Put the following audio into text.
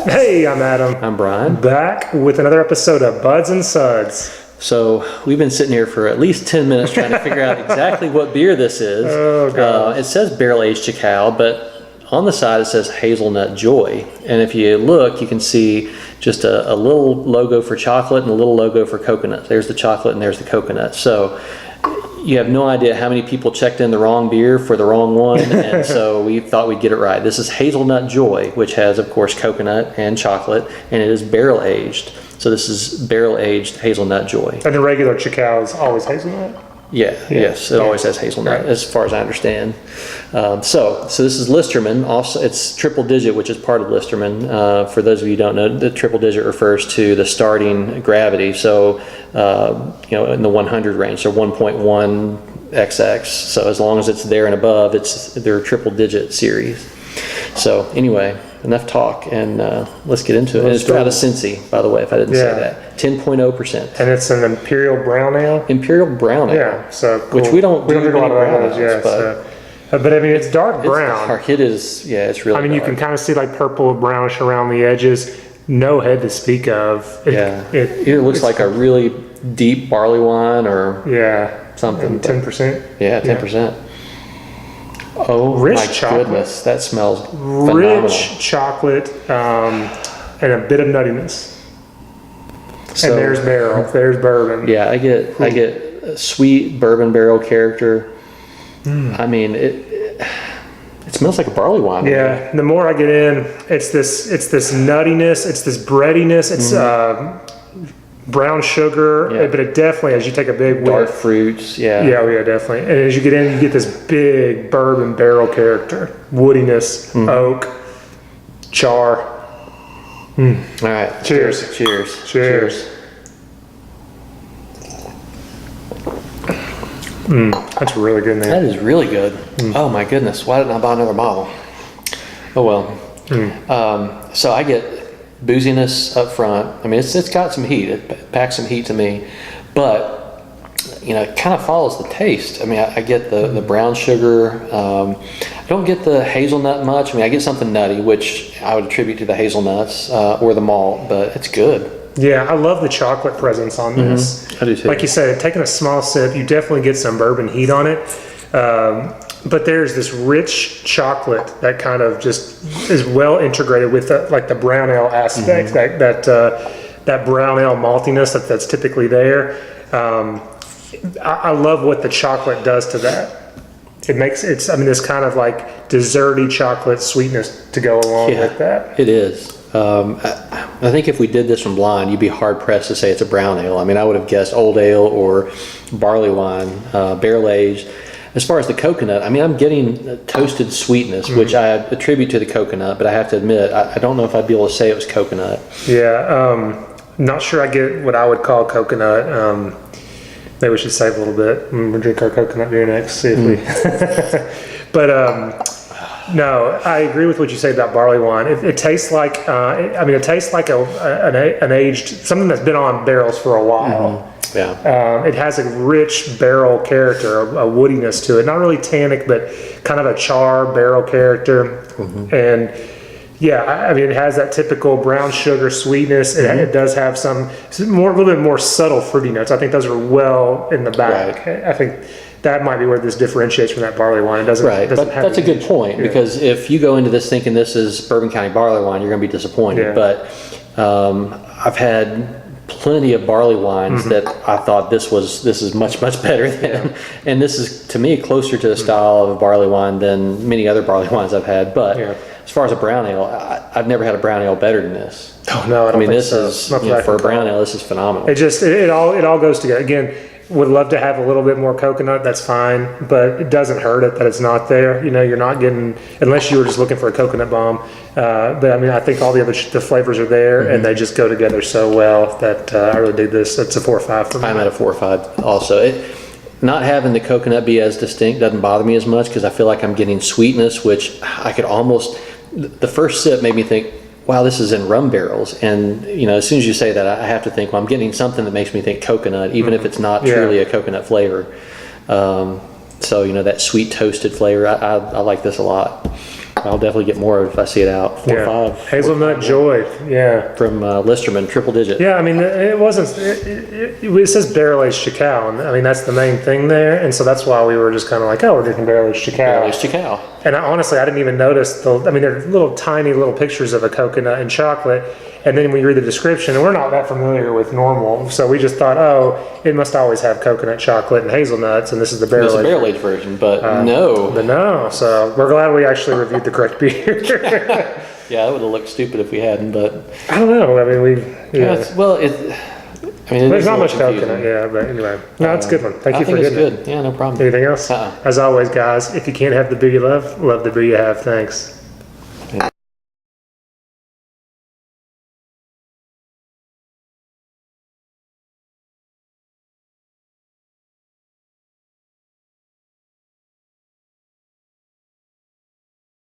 Hey, I'm Adam. I'm Bryan. Back with another episode of Buds and Suds. So we've been sitting here for at least 10 minutes trying to figure out exactly what beer this is. Oh, God. It says barrel-aged Chickow, but on the side it says Hazelnut Joy. And if you look, you can see just a little logo for chocolate and a little logo for coconut. There's the chocolate and there's the coconut. So you have no idea how many people checked in the wrong beer for the wrong one, and so we thought we'd get it right. This is Hazelnut Joy, which has, of course, coconut and chocolate, and it is barrel-aged. So this is barrel-aged Hazelnut Joy. And the regular Chickow is always hazelnut? Yes, it always has hazelnut, Right. as far as I understand. So this is Listermann. Also, it's triple digit, which is part of Listermann. For those of you who don't know, the triple digit refers to the starting gravity. So, in the 100 range, so 1.1 XX. So as long as it's there and above, they're a triple digit series. So anyway, enough talk, and let's get into it. And it's out of Cincy, by the way, if I didn't say that. 10.0%. And it's an Imperial Brown Ale? Imperial Brown Ale. Yeah, so cool. Which we don't do a lot of brown those, ales, but I mean, it's dark brown. It is, it's really I mean, dark. you can kind of see like purple, brownish around the edges. No head to speak of. It looks like a really deep barley wine or something. 10%. Yeah, 10%. Oh, Rich my chocolate. goodness, that smells phenomenal. Rich chocolate and a bit of nuttiness. So, and there's barrel, there's bourbon. Yeah, I get a sweet bourbon barrel character. I mean, it smells like a barley wine. Yeah, the more I get in, it's this nuttiness, it's this breadiness, it's brown sugar, but it definitely, as you take a big dark whiff, fruits. Yeah, definitely. And as you get in, you get this big bourbon barrel character, woodiness, oak, char. All right, Cheers. Cheers. That's really good, man. That is really good. Oh my goodness, why didn't I buy another bottle? Oh well. So I get booziness up front. I mean, it's got some heat. It packs some heat to me, but it kind of follows the taste. I mean, I get the brown sugar. I don't get the hazelnut much. I mean, I get something nutty, which I would attribute to the hazelnuts or the malt, but it's good. Yeah, I love the chocolate presence on this. I do too. Like you said, taking a small sip, you definitely get some bourbon heat on it. But there's this rich chocolate that kind of just is well integrated with the brown ale aspect, that brown ale maltiness that's typically there. I love what the chocolate does to that. It's this kind of like desserty chocolate sweetness to go along with that. It is. I think if we did this from blind, you'd be hard pressed to say it's a brown ale. I mean, I would have guessed old ale or barley wine, barrel aged. As far as the coconut, I mean, I'm getting toasted sweetness, which I attribute to the coconut, but I have to admit, I don't know if I'd be able to say it was coconut. Yeah, not sure I get what I would call coconut. Maybe we should save a little bit. We'll drink our coconut beer next, see if we... But no, I agree with what you say about barley wine. It tastes like, it tastes like an aged, something that's been on barrels for a while. Yeah. It has a rich barrel character, a woodiness to it. Not really tannic, but kind of a char barrel character. And yeah, I mean, it has that typical brown sugar sweetness. It does have a little bit more subtle fruity notes. I think those are well in the back. Right. I think that might be where this differentiates from that barley wine. It doesn't. Right, but that's a good point, because if you go into this thinking this is Bourbon County barley wine, you're going to be disappointed. Yeah. But I've had plenty of barley wines that I thought this is much better than, and this is to me closer to the style of a barley wine than many other barley wines I've had. But as far as a brown ale, I've never had a brown ale better than this. Oh no, I don't think this so. is for a brown ale, this is phenomenal. It all goes together. Again, would love to have a little bit more coconut. That's fine, but it doesn't hurt it that it's not there. You're not getting, unless you were just looking for a coconut bomb. But I mean, I think all the flavors are there, and they just go together so well that I really dig this. It's a 4 or 5 for me. I'm at a 4 or 5 also. Not having the coconut be as distinct doesn't bother me as much, because I feel like I'm getting sweetness, which I could almost, the first sip made me think, wow, this is in rum barrels. And, as soon as you say that, I have to think, well, I'm getting something that makes me think coconut, even if it's not truly a coconut flavor. So, that sweet toasted flavor, I like this a lot. I'll definitely get more if I see it out. 4 or 5. Hazelnut Joy. Yeah. From Listermann, triple digit. Yeah, I mean, it wasn't. It says barrel aged Chickow, and I mean that's the main thing there, and so that's why we were just kind of like, oh, we're drinking barrel aged Chickow. Barrel aged Chickow. And honestly, I didn't even notice I mean, they're tiny little pictures of a coconut and chocolate, and then we read the description, and we're not that familiar with normal, so we just thought, oh, it must always have coconut, chocolate, and hazelnuts, and this is the barrel aged. It's a barrel aged version, but no. But no, so we're glad we actually reviewed the correct beer. Yeah, it would have looked stupid if we hadn't, but I don't know. I mean, there's not much coconut, yeah, but anyway. No, it's a good one. Thank you for getting it. Yeah, no problem. Anything else? As always, guys, if you can't have the beer you love the beer you have. Thanks.